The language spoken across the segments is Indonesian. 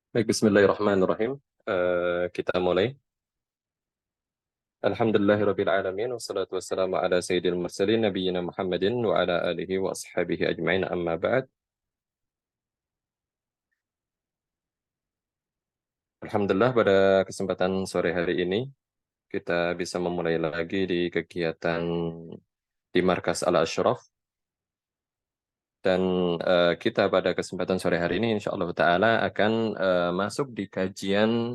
Baik, bismillahirrahmanirrahim. Kita mulai. Alhamdulillahirabbil alamin wassalatu wassalamu ala sayyidil mursalin nabiyina Muhammadin wa ala alihi wa ashabihi ajmain amma ba'd. Alhamdulillah pada kesempatan sore hari ini kita bisa memulai lagi di kegiatan di Markas Al-Asyraf dan kita pada kesempatan sore hari ini insyaallah taala akan masuk di kajian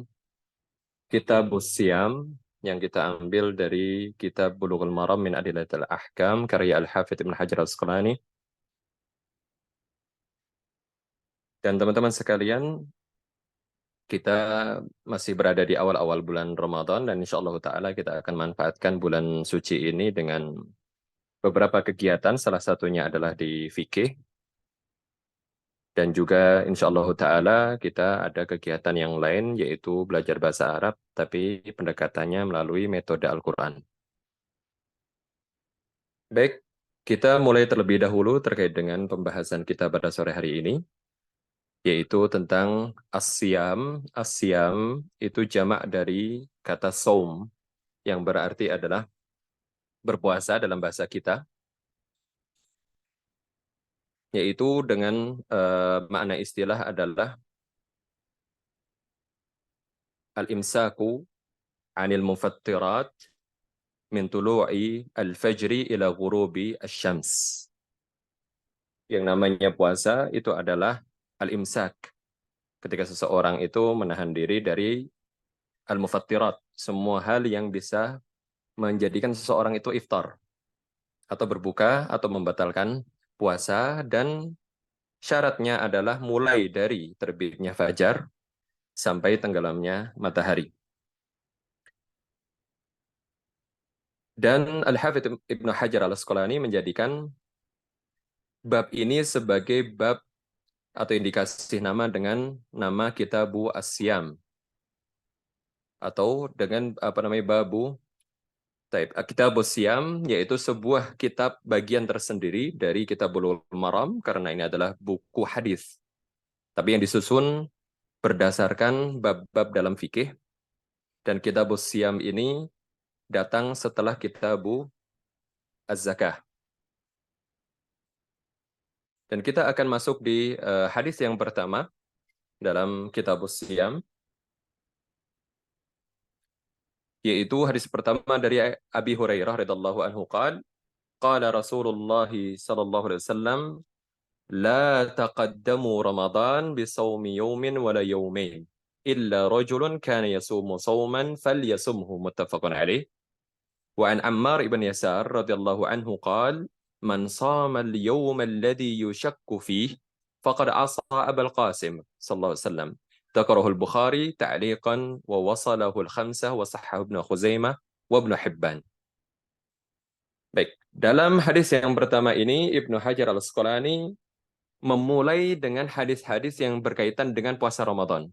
Kitabus Siyam yang kita ambil dari kitab Bulughul Maram min Adillatil Ahkam karya Al-Hafidz Ibnu Hajar Al-Asqalani. Dan teman-teman sekalian, kita masih berada di awal-awal bulan Ramadan dan insyaallah taala kita akan manfaatkan bulan suci ini dengan beberapa kegiatan, salah satunya adalah di fikih dan juga insyaallah taala kita ada kegiatan yang lain yaitu belajar bahasa Arab tapi pendekatannya melalui metode Al-Qur'an. Baik, kita mulai terlebih dahulu terkait dengan pembahasan kita pada sore hari ini, yaitu tentang asyam. Asyam itu jamak dari kata saum, yang berarti adalah berpuasa dalam bahasa kita, yaitu dengan makna istilah adalah al-imsaku anil mufattirat min tulu'i al-fajri ila ghurubi asy-syams. Yang namanya puasa itu adalah al-imsak, ketika seseorang itu menahan diri dari al-mufattirat, semua hal yang bisa menjadikan seseorang itu iftar atau berbuka atau membatalkan puasa, dan syaratnya adalah mulai dari terbitnya fajar sampai tenggelamnya matahari. Dan Al-Hafidz Ibnu Hajar Al-Asqalani menjadikan bab ini sebagai bab atau indikasi nama dengan nama Kitabu As-Siyam, atau dengan babu Kitabus Siyam, yaitu sebuah kitab bagian tersendiri dari Kitabul Maram karena ini adalah buku hadis. Tapi yang disusun berdasarkan bab-bab dalam fikih, dan Kitabus Siyam ini datang setelah Kitabu Az-Zakah. Dan kita akan masuk di hadis yang pertama dalam Kitabus Siyam, yaitu hadis pertama dari Abi Hurairah radhiyallahu anhu qala Rasulullah sallallahu alaihi wasallam la taqaddamu Ramadan bisawmi yawmin wala yawmain illa rajulun kana yasumu sawman falyasumhu, muttafaqun alaih. Wa an Ammar ibn Yasar radhiyallahu anhu man sama al-yawm alladhi yushakku fihi faqad asa Abul Qasim sallallahu alaihi wasallam. ذكره البخاري تعليقا ووصله الخمسة وصححه ابن خزيمة وابن حبان. Baik, dalam hadis yang pertama ini Ibnu Hajar Al-Asqalani memulai dengan hadis-hadis yang berkaitan dengan puasa Ramadan.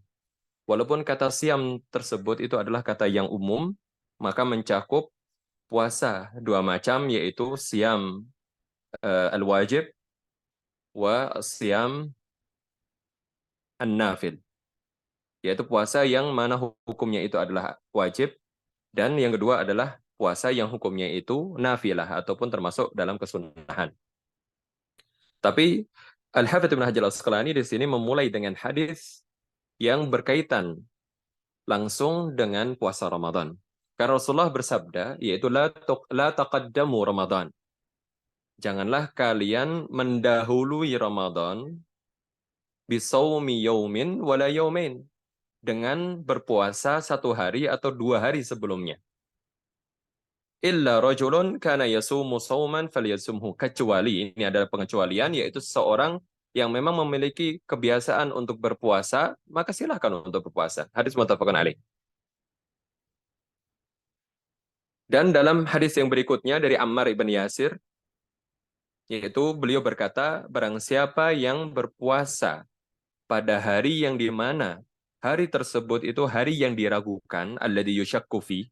Walaupun kata siam tersebut itu adalah kata yang umum, maka mencakup puasa dua macam, yaitu siam al-wajib wa siam an-nafil, yaitu puasa yang mana hukumnya itu adalah wajib, dan yang kedua adalah puasa yang hukumnya itu nafilah ataupun termasuk dalam kesunahan. Tapi Al-Hafidz Ibnu Hajar Al-Asqalani di sini memulai dengan hadis yang berkaitan langsung dengan puasa Ramadan. Karena Rasulullah bersabda, yaitu la taqaddamu Ramadan. Janganlah kalian mendahului Ramadan bisawmi yaumin wala yaumain, dengan berpuasa satu hari atau dua hari sebelumnya. Illa rajulun kana yasumu sawman falyasumhu, kecuali, ini adalah pengecualian, yaitu seseorang yang memang memiliki kebiasaan untuk berpuasa, maka silahkan untuk berpuasa. Hadis muttafaqun alaih. Dan dalam hadis yang berikutnya dari Ammar ibn Yasir, yaitu beliau berkata, barang siapa yang berpuasa pada hari yang di mana hari tersebut itu hari yang diragukan, alladzi yushakku fi,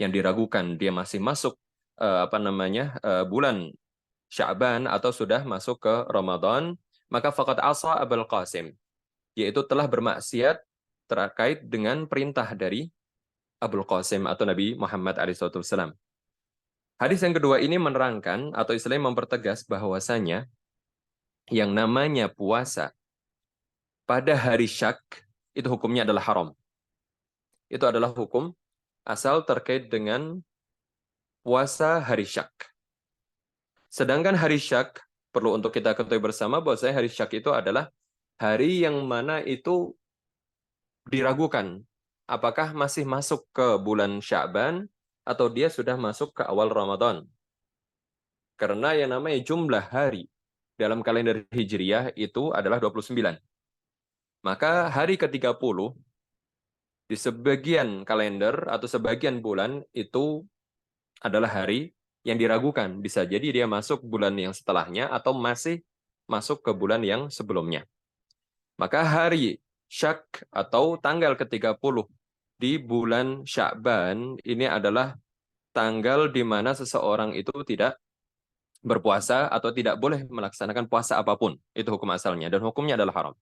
yang diragukan dia masih masuk bulan Sya'ban atau sudah masuk ke Ramadan, maka faqad asa Abul Qasim, yaitu telah bermaksiat terkait dengan perintah dari Abul Qasim atau Nabi Muhammad SAW. Hadis yang kedua ini menerangkan atau istilahnya mempertegas bahwasanya yang namanya puasa pada hari syak itu hukumnya adalah haram. Itu adalah hukum asal terkait dengan puasa hari syak. Sedangkan hari syak, perlu untuk kita ketahui bersama bahwasanya hari syak itu adalah hari yang mana itu diragukan apakah masih masuk ke bulan Sya'ban atau dia sudah masuk ke awal Ramadan. Karena yang namanya jumlah hari dalam kalender Hijriyah itu adalah 29. Maka hari ke-30 di sebagian kalender atau sebagian bulan itu adalah hari yang diragukan. Bisa jadi dia masuk bulan yang setelahnya atau masih masuk ke bulan yang sebelumnya. Maka hari Syak atau tanggal ke-30 di bulan Sya'ban ini adalah tanggal di mana seseorang itu tidak berpuasa atau tidak boleh melaksanakan puasa apapun. Itu hukum asalnya dan hukumnya adalah haram.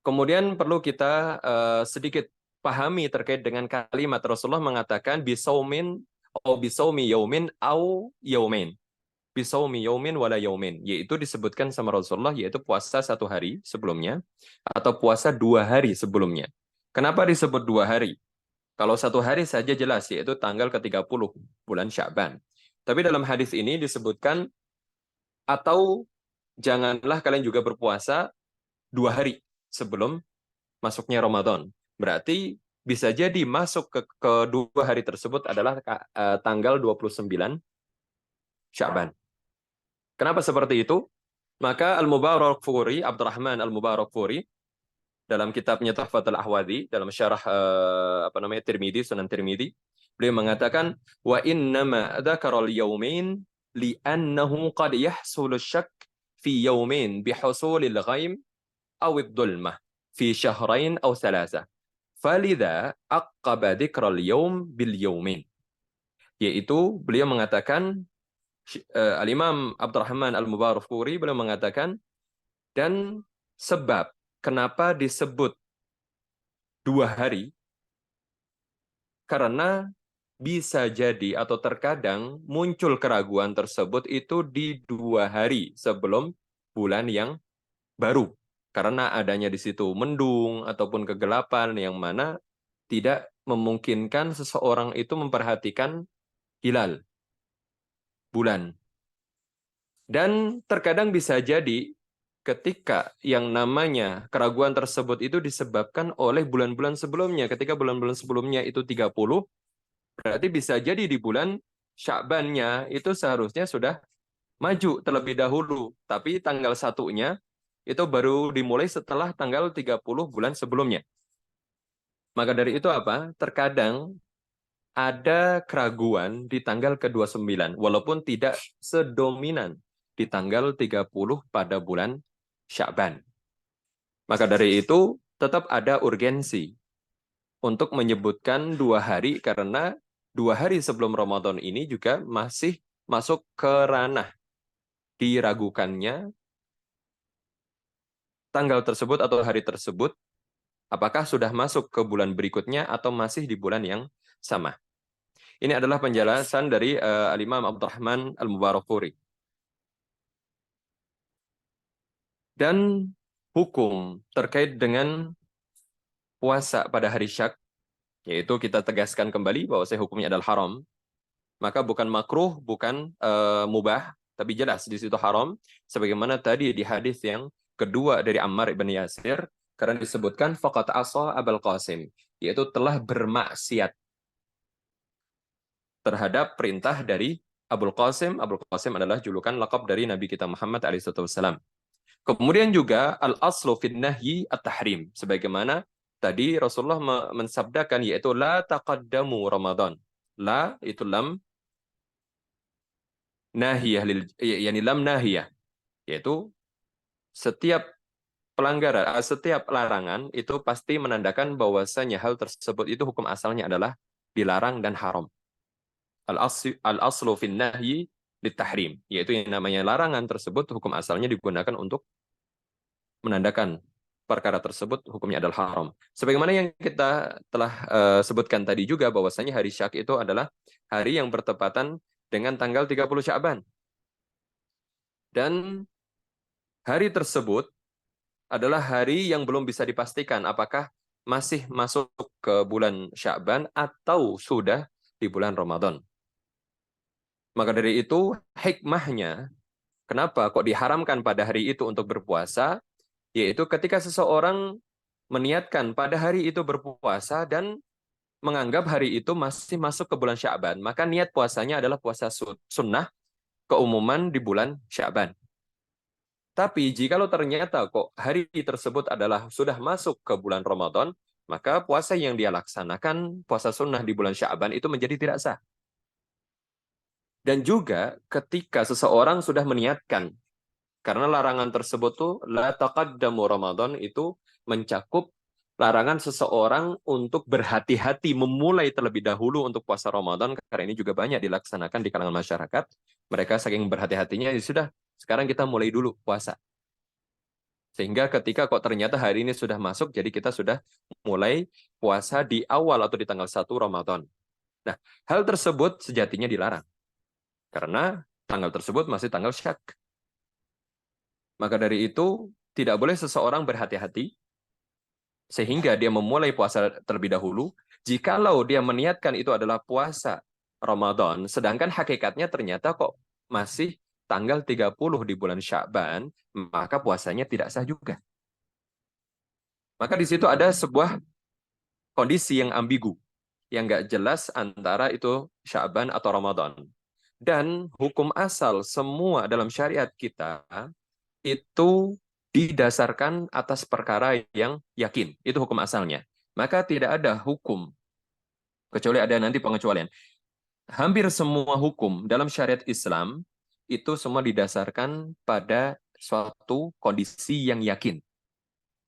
Kemudian perlu kita sedikit pahami terkait dengan kalimat Rasulullah mengatakan bisaumin atau bisaumi yaumin au yaumin. Bisaumi yaumin wala yaumin, yaitu disebutkan sama Rasulullah yaitu puasa 1 hari sebelumnya atau puasa 2 hari sebelumnya. Kenapa disebut 2 hari? Kalau 1 hari saja jelas yaitu tanggal ke-30 bulan Sya'ban. Tapi dalam hadis ini disebutkan atau janganlah kalian juga berpuasa 2 hari sebelum masuknya Ramadan. Berarti bisa jadi masuk ke kedua hari tersebut adalah tanggal 29 Sya'ban. Kenapa seperti itu? Maka Al-Mubarakfuri, Abdurrahman Al-Mubarakfuri, dalam kitabnya Tuhfatul Ahwadhi, dalam syarah Tirmidzi, Sunan Tirmidzi, beliau mengatakan, wa innama dzakara al-yawmain li'annahu qad yahsulu syak fi yawmain bihusulil ghaim aw ad-dhulmah fi syahrain aw thalatha. Falidha aqaba dzikra al-yawm bil yawmain. Yaitu beliau mengatakan Al-Imam Abdurrahman Al-Mubarakfuri beliau mengatakan dan sebab kenapa disebut 2 hari karena bisa jadi atau terkadang muncul keraguan tersebut itu di 2 hari sebelum bulan yang baru karena adanya di situ mendung ataupun kegelapan yang mana tidak memungkinkan seseorang itu memperhatikan hilal bulan. Dan terkadang bisa jadi ketika yang namanya keraguan tersebut itu disebabkan oleh bulan-bulan sebelumnya. Ketika bulan-bulan sebelumnya itu 30, berarti bisa jadi di bulan Sya'bannya itu seharusnya sudah maju terlebih dahulu. Tapi tanggal 1-nya itu baru dimulai setelah tanggal 30 bulan sebelumnya. Maka dari itu apa? Terkadang ada keraguan di tanggal ke-29, walaupun tidak sedominan di tanggal 30 pada bulan Sya'ban. Maka dari itu, tetap ada urgensi untuk menyebutkan 2 hari, karena 2 hari sebelum Ramadan ini juga masih masuk ke ranah diragukannya tanggal tersebut atau hari tersebut, apakah sudah masuk ke bulan berikutnya atau masih di bulan yang sama. Ini adalah penjelasan dari Al-Imam Abdurrahman Al-Mubarakfuri. Dan hukum terkait dengan puasa pada hari Syak, yaitu kita tegaskan kembali bahwa hukumnya adalah haram. Maka bukan makruh, bukan mubah, tapi jelas di situ haram. Sebagaimana tadi di hadis yang kedua dari Ammar ibn Yasir, karena disebutkan faqat asa Abul Qasim, yaitu telah bermaksiat terhadap perintah dari Abul Qasim. Abul Qasim adalah julukan lakab dari Nabi kita Muhammad SAW. Kemudian juga al-aslu fin nahyi at-tahrim. Sebagaimana tadi Rasulullah mensabdakan yaitu la taqaddamu Ramadan. La itu lam nahiyah yani lam nahiyah, yaitu setiap pelanggaran, setiap larangan itu pasti menandakan bahwasanya hal tersebut itu hukum asalnya adalah dilarang dan haram. Al-aslu fin nahyi lit-tahrim, yaitu yang namanya larangan tersebut hukum asalnya digunakan untuk menandakan perkara tersebut hukumnya adalah haram. Sebagaimana yang kita telah sebutkan tadi juga bahwasanya hari Syak itu adalah hari yang bertepatan dengan tanggal 30 Sya'ban. Dan hari tersebut adalah hari yang belum bisa dipastikan apakah masih masuk ke bulan Sya'ban atau sudah di bulan Ramadan. Maka dari itu hikmahnya kenapa kok diharamkan pada hari itu untuk berpuasa, yaitu ketika seseorang meniatkan pada hari itu berpuasa dan menganggap hari itu masih masuk ke bulan Sya'ban, maka niat puasanya adalah puasa sunnah keumuman di bulan Sya'ban. Tapi jikalau ternyata kok hari tersebut adalah sudah masuk ke bulan Ramadan, maka puasa yang dia laksanakan, puasa sunnah di bulan Sya'ban itu menjadi tidak sah. Dan juga ketika seseorang sudah meniatkan, karena larangan tersebut tuh la taqaddamu Ramadan itu mencakup larangan seseorang untuk berhati-hati memulai terlebih dahulu untuk puasa Ramadan, karena ini juga banyak dilaksanakan di kalangan masyarakat. Mereka saking berhati-hatinya, ya sudah, sekarang kita mulai dulu puasa. Sehingga ketika kok ternyata hari ini sudah masuk, jadi kita sudah mulai puasa di awal atau di tanggal 1 Ramadan. Nah, hal tersebut sejatinya dilarang. Karena tanggal tersebut masih tanggal Syak. Maka dari itu, tidak boleh seseorang berhati-hati sehingga dia memulai puasa terlebih dahulu. Jikalau dia meniatkan itu adalah puasa Ramadan, sedangkan hakikatnya ternyata kok masih tanggal 30 di bulan Sya'ban, maka puasanya tidak sah juga. Maka di situ ada sebuah kondisi yang ambigu, yang nggak jelas antara itu Sya'ban atau Ramadan. Dan hukum asal semua dalam syariat kita itu didasarkan atas perkara yang yakin. Itu hukum asalnya. Maka tidak ada hukum, kecuali ada nanti pengecualian. Hampir semua hukum dalam syariat Islam itu semua didasarkan pada suatu kondisi yang yakin.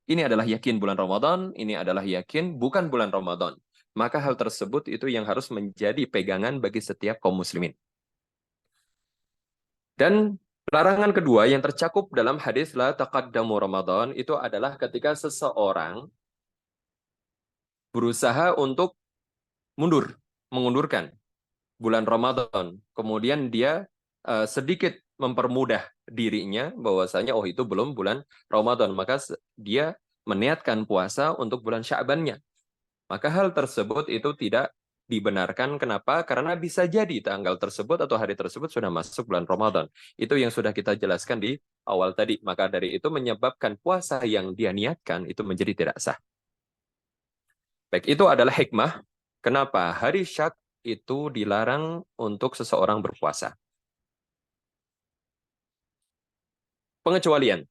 Ini adalah yakin bulan Ramadan, ini adalah yakin bukan bulan Ramadan. Maka hal tersebut itu yang harus menjadi pegangan bagi setiap kaum muslimin. Dan larangan kedua yang tercakup dalam hadis la taqaddamu Ramadan itu adalah ketika seseorang berusaha untuk mengundurkan bulan Ramadan. Kemudian dia sedikit mempermudah dirinya bahwasanya oh itu belum bulan Ramadan, maka dia meniatkan puasa untuk bulan Sya'bannya. Maka hal tersebut itu tidak dibenarkan. Kenapa? Karena bisa jadi tanggal tersebut atau hari tersebut sudah masuk bulan Ramadan. Itu yang sudah kita jelaskan di awal tadi. Maka dari itu menyebabkan puasa yang dia niatkan itu menjadi tidak sah. Baik, itu adalah hikmah kenapa hari Syak itu dilarang untuk seseorang berpuasa. Pengecualian.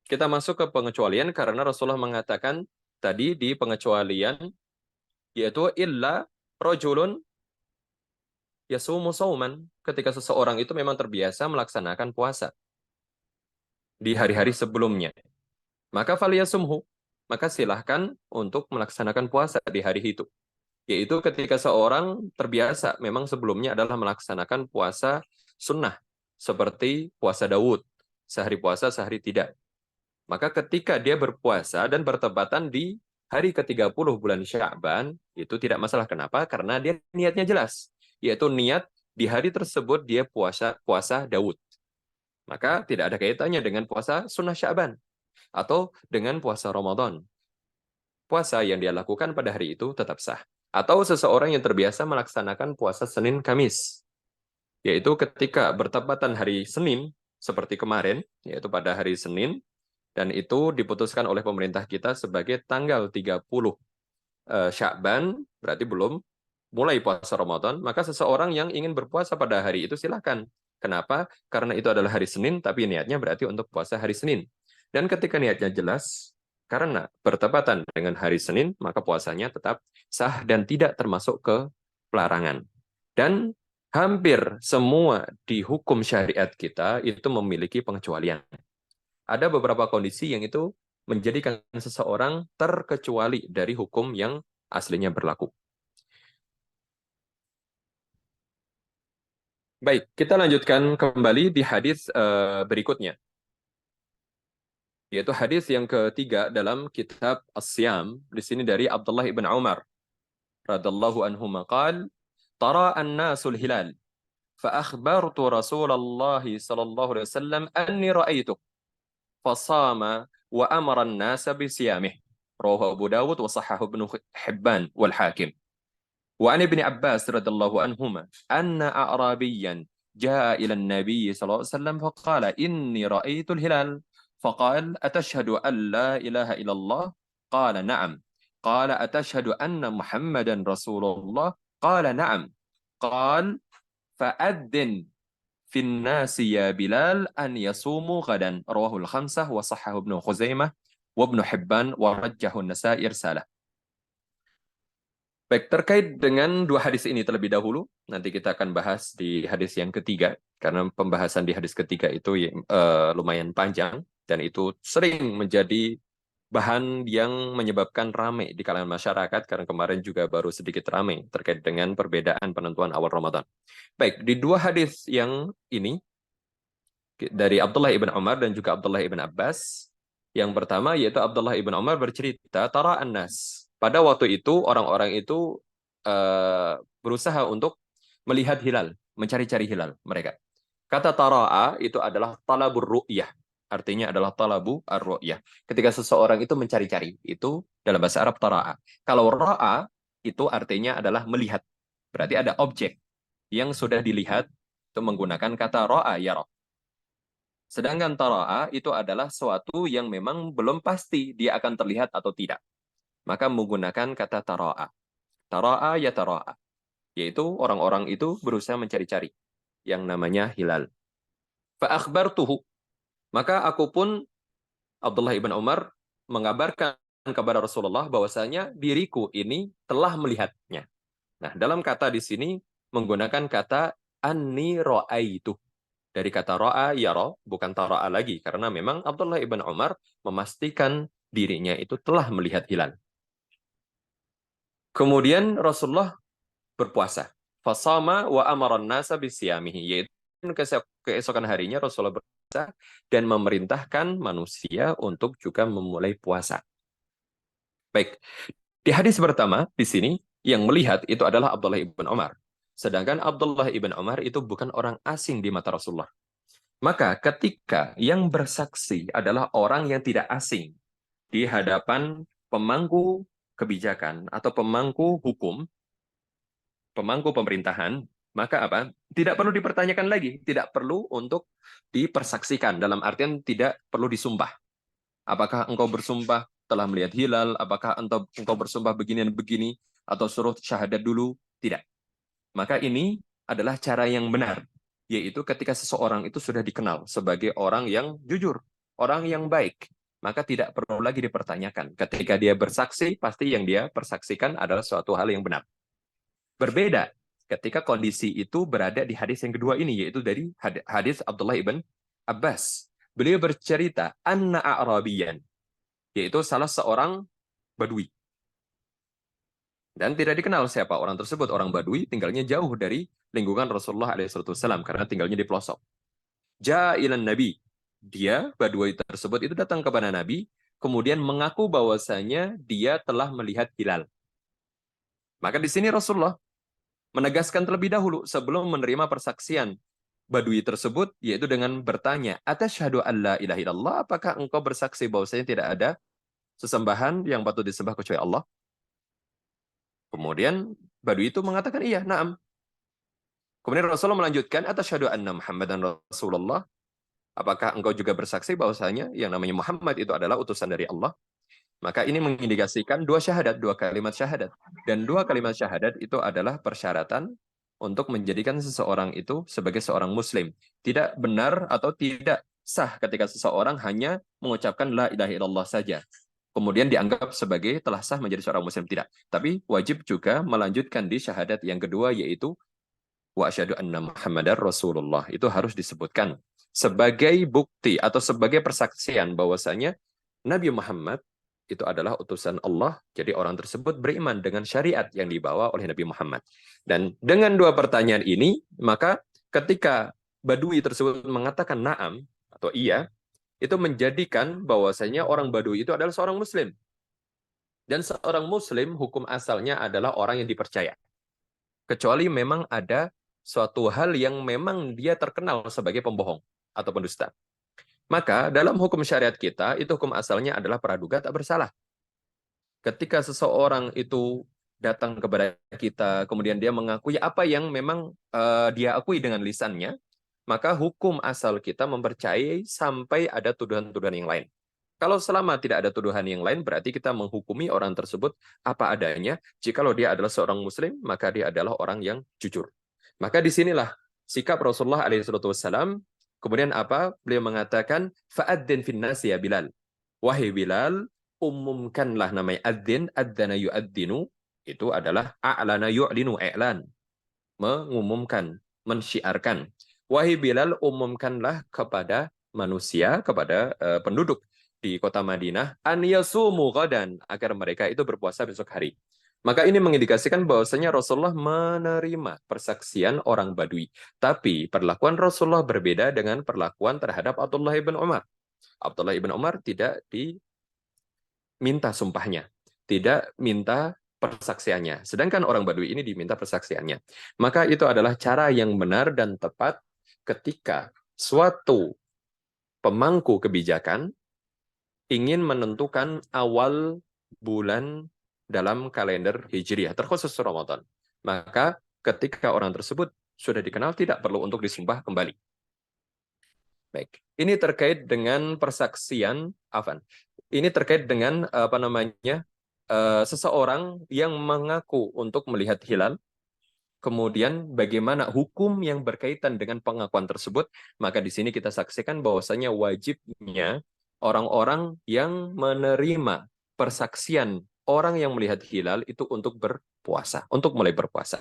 Kita masuk ke pengecualian karena Rasulullah mengatakan tadi di pengecualian yaitu illa rojulun yasumu sauman, ketika seseorang itu memang terbiasa melaksanakan puasa di hari-hari sebelumnya. Maka faliyasumhu, maka silahkan untuk melaksanakan puasa di hari itu. Yaitu ketika seorang terbiasa memang sebelumnya adalah melaksanakan puasa sunnah, seperti puasa Daud, sehari puasa, sehari tidak. Maka ketika dia berpuasa dan bertepatan di hari ke-30 bulan Sya'ban, itu tidak masalah. Kenapa? Karena dia niatnya jelas, yaitu niat di hari tersebut dia puasa Daud. Maka tidak ada kaitannya dengan puasa sunnah Sya'ban atau dengan puasa Ramadan. Puasa yang dia lakukan pada hari itu tetap sah. Atau seseorang yang terbiasa melaksanakan puasa Senin Kamis, yaitu ketika bertepatan hari Senin, seperti kemarin, yaitu pada hari Senin, dan itu diputuskan oleh pemerintah kita sebagai tanggal 30 Sya'ban, berarti belum mulai puasa Ramadan, maka seseorang yang ingin berpuasa pada hari itu silakan. Kenapa? Karena itu adalah hari Senin, tapi niatnya berarti untuk puasa hari Senin. Dan ketika niatnya jelas, karena bertepatan dengan hari Senin, maka puasanya tetap sah dan tidak termasuk ke pelarangan. Dan hampir semua di hukum syariat kita itu memiliki pengecualian. Ada beberapa kondisi yang itu menjadikan seseorang terkecuali dari hukum yang aslinya berlaku. Baik, kita lanjutkan kembali di hadis berikutnya. Yaitu hadis yang ketiga dalam kitab As-Siyam. Di sini dari Abdullah ibn Umar radhiyallahu anhu maqal, "Tara an-nasul hilal, fa akhbartu Rasulullah sallallahu alaihi wasallam anni ra'aitu, fa sama wa amara an-nasa bi siyamih." Rawahu Abu Dawud wa sahahu Ibnu Hibban wal Hakim. وعن ابن عباس رضي الله عنهما أن أعرابيا جاء إلى النبي صلى الله عليه وسلم فقال إني رأيت الهلال فقال أتشهد أن لا إله إلا الله قال نعم قال أتشهد أن محمدا رسول الله قال نعم قال فأذن في الناس يا بلال أن يصوموا غدا رواه الخمسة وصححه ابن خزيمة وابن حبان ورجه النسائي رسالة. Baik, terkait dengan dua hadis ini terlebih dahulu, nanti kita akan bahas di hadis yang ketiga, karena pembahasan di hadis ketiga itu lumayan panjang, dan itu sering menjadi bahan yang menyebabkan ramai di kalangan masyarakat, karena kemarin juga baru sedikit ramai terkait dengan perbedaan penentuan awal Ramadan. Baik, di dua hadis yang ini, dari Abdullah ibn Umar dan juga Abdullah ibn Abbas, yang pertama yaitu Abdullah ibn Umar bercerita, Tara an-nas. Pada waktu itu orang-orang itu berusaha untuk melihat hilal, mencari-cari hilal mereka. Kata tara'a itu adalah talabur ru'yah. Artinya adalah talabu ar-ru'yah. Ketika seseorang itu mencari-cari, itu dalam bahasa Arab tara'a. Kalau ra'a itu artinya adalah melihat. Berarti ada objek yang sudah dilihat, itu menggunakan kata ra'a yara. Sedangkan tara'a itu adalah suatu yang memang belum pasti dia akan terlihat atau tidak. Maka menggunakan kata tara'a. Tara'a ya tara'a. Yaitu orang-orang itu berusaha mencari-cari yang namanya hilal. Fa'akhbartuhu. Maka aku pun, Abdullah ibn Umar, mengabarkan kepada Rasulullah bahwasanya diriku ini telah melihatnya. Nah, dalam kata di sini menggunakan kata anni ra'aitu. Dari kata ra'a yara, bukan tara'a lagi, karena memang Abdullah ibn Umar memastikan dirinya itu telah melihat hilal. Kemudian Rasulullah berpuasa. Fasama wa amaran nasa bisyamihi, yaitu keesokan harinya Rasulullah berpuasa dan memerintahkan manusia untuk juga memulai puasa. Baik, di hadis pertama di sini yang melihat itu adalah Abdullah ibn Umar. Sedangkan Abdullah ibn Umar itu bukan orang asing di mata Rasulullah. Maka ketika yang bersaksi adalah orang yang tidak asing di hadapan pemangku kebijakan atau pemangku hukum, pemangku pemerintahan, maka apa? Tidak perlu dipertanyakan lagi, tidak perlu untuk dipersaksikan, dalam artian tidak perlu disumpah. Apakah engkau bersumpah telah melihat hilal, apakah engkau bersumpah begini dan begini, atau suruh syahadat dulu? Tidak. Maka ini adalah cara yang benar, yaitu ketika seseorang itu sudah dikenal sebagai orang yang jujur, orang yang baik, maka tidak perlu lagi dipertanyakan. Ketika dia bersaksi, pasti yang dia persaksikan adalah suatu hal yang benar. Berbeda ketika kondisi itu berada di hadis yang kedua ini, yaitu dari hadis Abdullah ibn Abbas. Beliau bercerita, anna a'rabiyan, yaitu salah seorang badui. Dan tidak dikenal siapa orang tersebut. Orang badui tinggalnya jauh dari lingkungan Rasulullah SAW, karena tinggalnya di pelosok. Ja'ilan Nabi. Dia, badui tersebut, itu datang kepada Nabi, kemudian mengaku bahwasanya dia telah melihat hilal. Maka di sini Rasulullah menegaskan terlebih dahulu sebelum menerima persaksian badui tersebut, yaitu dengan bertanya, Atasyhadu an la ilaha illallah, apakah engkau bersaksi bahwasanya tidak ada sesembahan yang patut disembah kecuali Allah? Kemudian badui itu mengatakan iya, na'am. Kemudian Rasulullah melanjutkan, Atasyhadu anna Muhammadan Rasulullah, apakah engkau juga bersaksi bahwasanya yang namanya Muhammad itu adalah utusan dari Allah? Maka ini mengindikasikan dua syahadat, dua kalimat syahadat. Dan dua kalimat syahadat itu adalah persyaratan untuk menjadikan seseorang itu sebagai seorang muslim. Tidak benar atau tidak sah ketika seseorang hanya mengucapkan la ilaha illallah saja, kemudian dianggap sebagai telah sah menjadi seorang muslim. Tidak. Tapi wajib juga melanjutkan di syahadat yang kedua, yaitu wa asyhadu anna Muhammadar Rasulullah. Itu harus disebutkan sebagai bukti atau sebagai persaksian bahwasanya Nabi Muhammad itu adalah utusan Allah. Jadi orang tersebut beriman dengan syariat yang dibawa oleh Nabi Muhammad. Dan dengan dua pertanyaan ini, maka ketika badui tersebut mengatakan na'am atau iya, itu menjadikan bahwasanya orang Badui itu adalah seorang Muslim. Dan seorang Muslim hukum asalnya adalah orang yang dipercaya. Kecuali memang ada suatu hal yang memang dia terkenal sebagai pembohong atau pendusta. Maka dalam hukum syariat kita, itu hukum asalnya adalah praduga tak bersalah. Ketika seseorang itu datang kepada kita, kemudian dia mengakui apa yang memang dia akui dengan lisannya, maka hukum asal kita mempercayai sampai ada tuduhan-tuduhan yang lain. Kalau selama tidak ada tuduhan yang lain, berarti kita menghukumi orang tersebut apa adanya. Jikalau dia adalah seorang Muslim, maka dia adalah orang yang jujur. Maka disinilah sikap Rasulullah SAW. Kemudian apa? Beliau mengatakan, fa'adzin finnasi ya Bilal. Wahai Bilal, umumkanlah namanya adzin, adzana yu'adzinu. Itu adalah a'lana yu'linu i'lan. Mengumumkan, mensyiarkan. Wahai Bilal, umumkanlah kepada manusia, kepada penduduk di kota Madinah, an yasumu ghadan, agar mereka itu berpuasa besok hari. Maka ini mengindikasikan bahwasanya Rasulullah menerima persaksian orang Badui. Tapi perlakuan Rasulullah berbeda dengan perlakuan terhadap Abdullah ibn Umar. Abdullah ibn Umar tidak diminta sumpahnya, tidak minta persaksiannya. Sedangkan orang Badui ini diminta persaksiannya. Maka itu adalah cara yang benar dan tepat ketika suatu pemangku kebijakan ingin menentukan awal bulan dalam kalender Hijriah, terkhusus Ramadan. Maka ketika orang tersebut sudah dikenal, tidak perlu untuk disumpah kembali. Baik, ini terkait dengan persaksian, Afan. Ini terkait dengan apa namanya seseorang yang mengaku untuk melihat hilal, kemudian bagaimana hukum yang berkaitan dengan pengakuan tersebut, maka di sini kita saksikan bahwasanya wajibnya orang-orang yang menerima persaksian orang yang melihat hilal itu untuk berpuasa, untuk mulai berpuasa.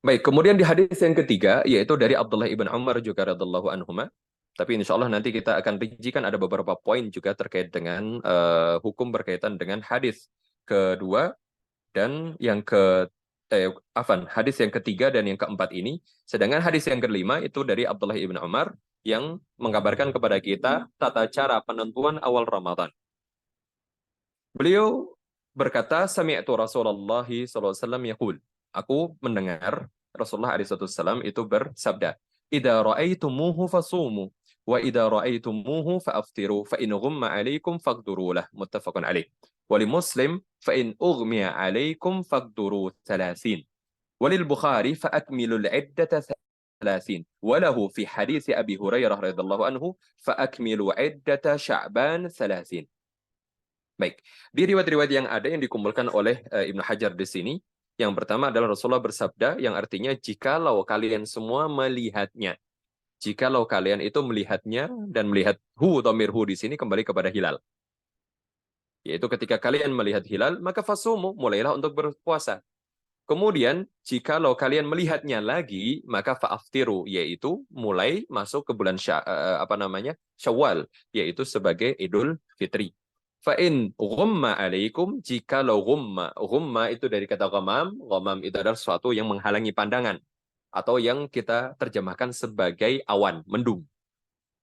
Baik, kemudian di hadis yang ketiga, yaitu dari Abdullah ibn Umar juga radhiallahu anhuma. Tapi insya Allah nanti kita akan rincikan ada beberapa poin juga terkait dengan hukum berkaitan dengan hadis kedua dan yang hadis yang ketiga dan yang keempat ini. Sedangkan hadis yang kelima itu dari Abdullah ibn Umar yang mengabarkan kepada kita tata cara penentuan awal Ramadan. Beliau berkata, Sami'tu Rasulullah SAW yaqul. Aku mendengar Rasulullah SAW itu bersabda, Idza ra'aitumuhu fasumu, wa idza ra'aitumuhu fa'aftiru, fa in ghumma 'alaikum faqduru lah. Muttafaqun alaih. Wa li Muslim, fa in ughmiya 'alaikum faqduru 30. Wa lil Bukhari, fa akmilul 'iddata 30. Wa lahu fi hadits Abi Hurairah radhiyallahu anhu, fa akmilu 'iddata Sya'ban 30. Baik, di riwayat-riwayat yang ada yang dikumpulkan oleh Ibnu Hajar di sini, yang pertama adalah Rasulullah bersabda yang artinya jikalau kalian semua melihatnya. Jikalau kalian itu melihatnya dan melihat dhamir di sini kembali kepada hilal. Yaitu ketika kalian melihat hilal, maka fasumu, mulailah untuk berpuasa. Kemudian, jikalau kalian melihatnya lagi, maka fa'aftiru, yaitu mulai masuk ke bulan Syawal, yaitu sebagai Idul Fitri. Fa'in ghumma alaikum, jikalau ghumma itu dari kata ghamam itu adalah sesuatu yang menghalangi pandangan, atau yang kita terjemahkan sebagai awan, mendung.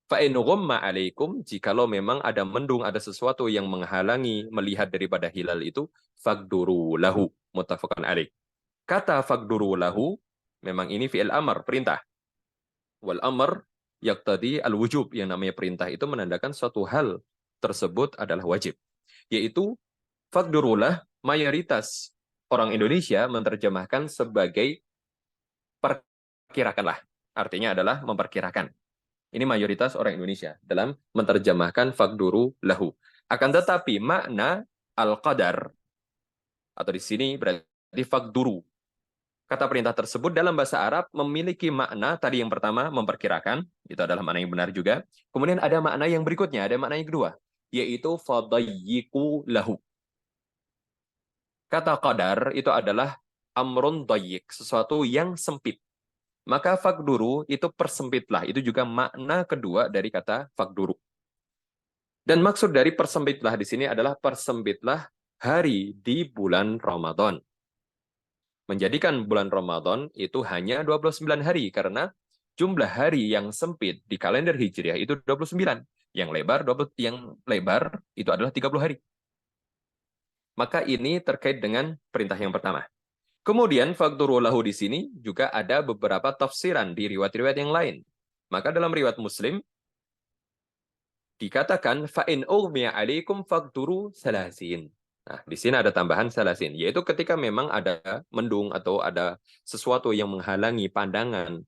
Fa'in ghumma alaikum, jikalau memang ada mendung, ada sesuatu yang menghalangi melihat daripada hilal itu, faqduru lahu, muttafaqun alaih. Kata faqduru lahu, memang ini fi'il amr, perintah. Wal amr yaqtadi al-wujub, yang namanya perintah itu menandakan suatu hal tersebut adalah wajib. Yaitu faqdurulah, mayoritas orang Indonesia menerjemahkan sebagai perkirakanlah. Artinya adalah memperkirakan. Ini mayoritas orang Indonesia dalam menerjemahkan faqduru lahu. Akan tetapi makna al-qadar, atau di sini berarti faqduru. Kata perintah tersebut dalam bahasa Arab memiliki makna, tadi yang pertama memperkirakan, itu adalah makna yang benar juga. Kemudian ada makna yang berikutnya, ada makna yang kedua, yaitu fadayyiku lahu. Kata qadar itu adalah amrun dayyik, sesuatu yang sempit. Maka faqduru itu persempitlah, itu juga makna kedua dari kata faqduru. Dan maksud dari persempitlah di sini adalah persempitlah hari di bulan Ramadan. Menjadikan bulan Ramadan itu hanya 29 hari, karena jumlah hari yang sempit di kalender Hijriah itu 29. Yang lebar itu adalah 30 hari. Maka ini terkait dengan perintah yang pertama. Kemudian faktur lahu di sini juga ada beberapa tafsiran di riwayat-riwayat yang lain. Maka dalam riwayat Muslim dikatakan fa in ughmiya alaikum faqduru salasin. Nah, di sini ada tambahan salasin, yaitu ketika memang ada mendung atau ada sesuatu yang menghalangi pandangan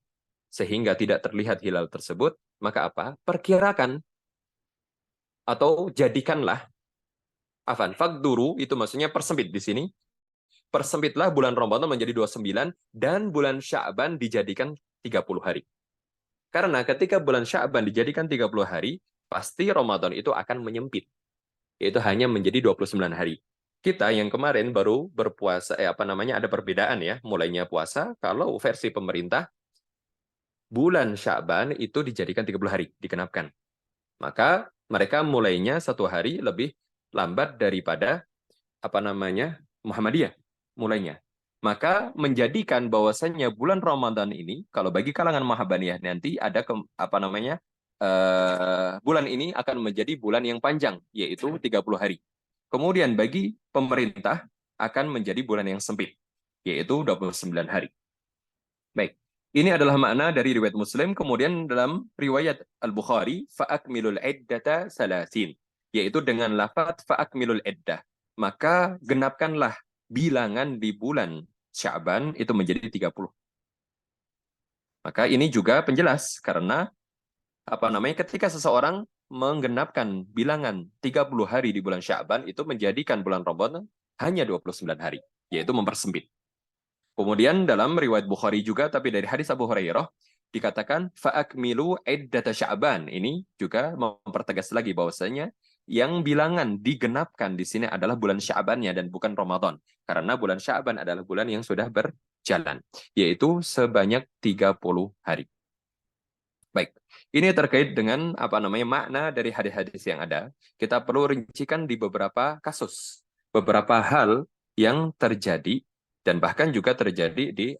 sehingga tidak terlihat hilal tersebut, maka apa? Perkirakan atau jadikanlah faqduru itu maksudnya persempit di sini. Persempitlah bulan Ramadan menjadi 29 dan bulan Sya'ban dijadikan 30 hari. Karena ketika bulan Sya'ban dijadikan 30 hari, pasti Ramadan itu akan menyempit, yaitu hanya menjadi 29 hari. Kita yang kemarin baru berpuasa, ada perbedaan ya, mulainya puasa, kalau versi pemerintah, bulan Sya'ban itu dijadikan 30 hari, digenapkan. Maka mereka mulainya 1 hari lebih lambat daripada Muhammadiyah mulainya. Maka menjadikan bahwasannya bulan Ramadan ini, kalau bagi kalangan Muhammadiyah nanti ada bulan ini akan menjadi bulan yang panjang, yaitu 30 hari. Kemudian bagi pemerintah akan menjadi bulan yang sempit, yaitu 29 hari. Baik, ini adalah makna dari riwayat Muslim. Kemudian dalam riwayat Al-Bukhari, fa'akmilul iddata salasin, yaitu dengan lafaz fa'akmilul iddah. Maka genapkanlah bilangan di bulan Sya'ban itu menjadi 30. Maka ini juga penjelas karena ketika seseorang menggenapkan bilangan 30 hari di bulan Sya'ban itu menjadikan bulan Ramadan hanya 29 hari, yaitu mempersempit. Kemudian dalam riwayat Bukhari juga, tapi dari hadis Abu Hurairah, dikatakan fa'akmilu iddata Sya'ban. Ini juga mempertegas lagi bahwasanya yang bilangan digenapkan di sini adalah bulan Sya'bannya dan bukan Ramadan. Karena bulan Sya'ban adalah bulan yang sudah berjalan, yaitu sebanyak 30 hari. Baik, ini terkait dengan makna dari hadis-hadis yang ada. Kita perlu rincikan di beberapa kasus, beberapa hal yang terjadi dan bahkan juga terjadi di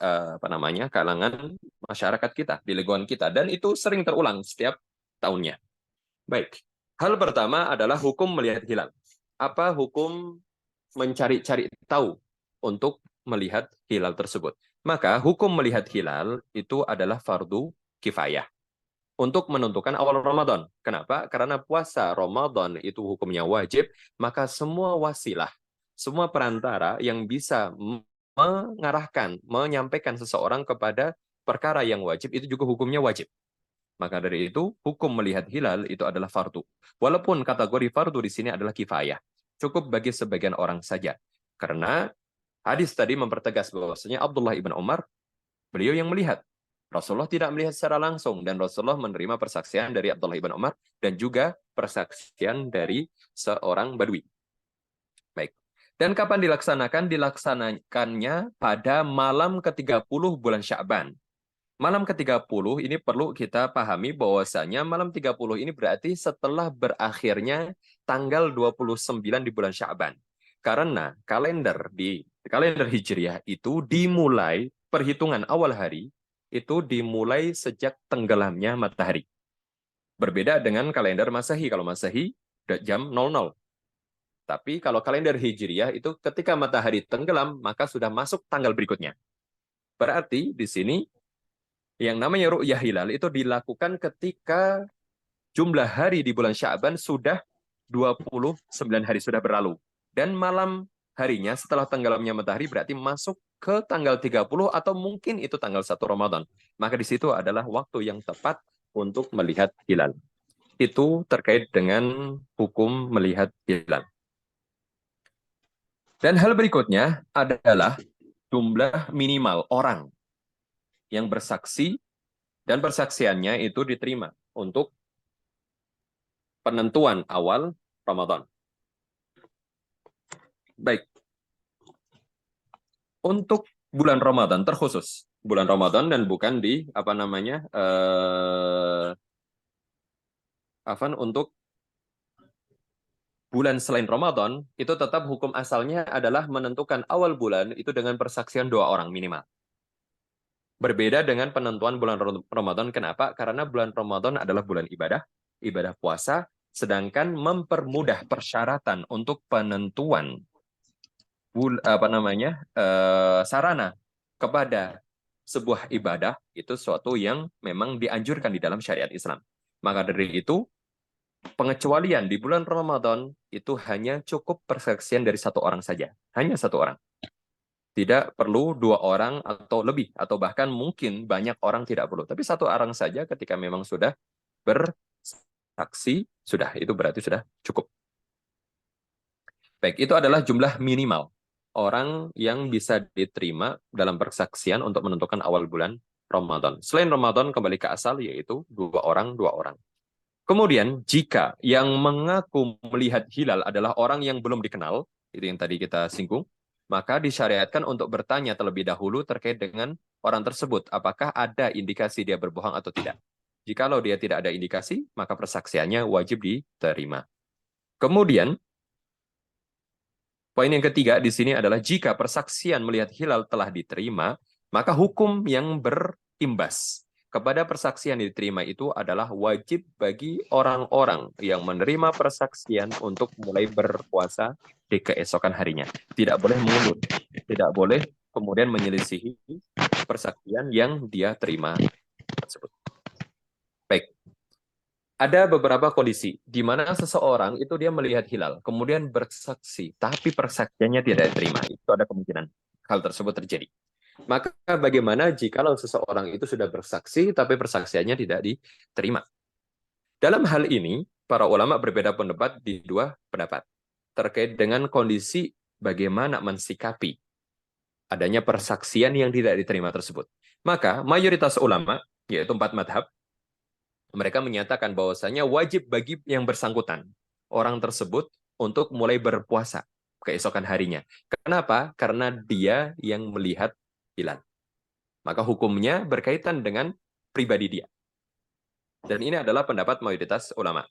kalangan masyarakat kita, di lingkungan kita, dan itu sering terulang setiap tahunnya. Baik, hal pertama adalah hukum melihat hilal. Apa hukum mencari-cari tahu untuk melihat hilal tersebut? Maka hukum melihat hilal itu adalah fardu kifayah untuk menentukan awal Ramadan. Kenapa? Karena puasa Ramadan itu hukumnya wajib, maka semua wasilah, semua perantara yang bisa mengarahkan, menyampaikan seseorang kepada perkara yang wajib, itu juga hukumnya wajib. Maka dari itu, hukum melihat hilal itu adalah fardu. Walaupun kategori fardu di sini adalah kifayah. Cukup bagi sebagian orang saja. Karena hadis tadi mempertegas bahwasanya Abdullah ibn Umar, beliau yang melihat. Rasulullah tidak melihat secara langsung dan Rasulullah menerima persaksian dari Abdullah ibn Umar dan juga persaksian dari seorang badui. Baik. Dan kapan dilaksanakan? Dilaksanakannya pada malam ke-30 bulan Sya'ban. Malam ke-30 ini perlu kita pahami bahwasanya malam 30 ini berarti setelah berakhirnya tanggal 29 di bulan Sya'ban. Karena kalender Hijriah itu dimulai perhitungan awal hari itu dimulai sejak tenggelamnya matahari. Berbeda dengan kalender Masehi. Kalau Masehi jam 00. Tapi kalau kalender Hijriah itu ketika matahari tenggelam, maka sudah masuk tanggal berikutnya. Berarti di sini yang namanya ru'yah hilal itu dilakukan ketika jumlah hari di bulan Sya'ban sudah 29 hari sudah berlalu. Dan malam harinya setelah tenggelamnya matahari berarti masuk ke tanggal 30 atau mungkin itu tanggal 1 Ramadan. Maka di situ adalah waktu yang tepat untuk melihat hilal. Itu terkait dengan hukum melihat hilal. Dan hal berikutnya adalah jumlah minimal orang yang bersaksi dan persaksiannya itu diterima untuk penentuan awal Ramadan. Baik. Untuk bulan Ramadan terkhusus, bulan Ramadan dan bukan di untuk bulan selain Ramadan itu tetap hukum asalnya adalah menentukan awal bulan itu dengan persaksian 2 orang minimal. Berbeda dengan penentuan bulan Ramadan. Kenapa? Karena bulan Ramadan adalah bulan ibadah, ibadah puasa, sedangkan mempermudah persyaratan untuk penentuan sarana kepada sebuah ibadah itu suatu yang memang dianjurkan di dalam syariat Islam. Maka dari itu, pengecualian di bulan Ramadan itu hanya cukup persaksian dari satu orang saja, hanya satu orang. Tidak perlu dua orang atau lebih, atau bahkan mungkin banyak orang tidak perlu. Tapi satu orang saja ketika memang sudah bersaksi, sudah itu berarti sudah cukup. Baik, itu adalah jumlah minimal orang yang bisa diterima dalam persaksian untuk menentukan awal bulan Ramadan. Selain Ramadan, kembali ke asal, yaitu dua orang, dua orang. Kemudian, jika yang mengaku melihat hilal adalah orang yang belum dikenal, itu yang tadi kita singgung, maka disyariatkan untuk bertanya terlebih dahulu terkait dengan orang tersebut, apakah ada indikasi dia berbohong atau tidak. Jikalau dia tidak ada indikasi, maka persaksiannya wajib diterima. Kemudian, poin yang ketiga di sini adalah jika persaksian melihat hilal telah diterima, maka hukum yang berimbas kepada persaksian yang diterima itu adalah wajib bagi orang-orang yang menerima persaksian untuk mulai berpuasa di keesokan harinya. Tidak boleh mundur, tidak boleh kemudian menyelisihi persaksian yang dia terima tersebut. Baik. Ada beberapa kondisi di mana seseorang itu dia melihat hilal, kemudian bersaksi, tapi persaksiannya tidak diterima. Itu ada kemungkinan hal tersebut terjadi. Maka bagaimana jikalau seseorang itu sudah bersaksi, tapi persaksiannya tidak diterima? Dalam hal ini, para ulama berbeda pendapat di dua pendapat terkait dengan kondisi bagaimana mensikapi adanya persaksian yang tidak diterima tersebut. Maka mayoritas ulama, yaitu 4 madhab, mereka menyatakan bahwasanya wajib bagi yang bersangkutan, orang tersebut, untuk mulai berpuasa keesokan harinya. Kenapa? Karena dia yang melihat hilal. Maka hukumnya berkaitan dengan pribadi dia. Dan ini adalah pendapat mayoritas ulama.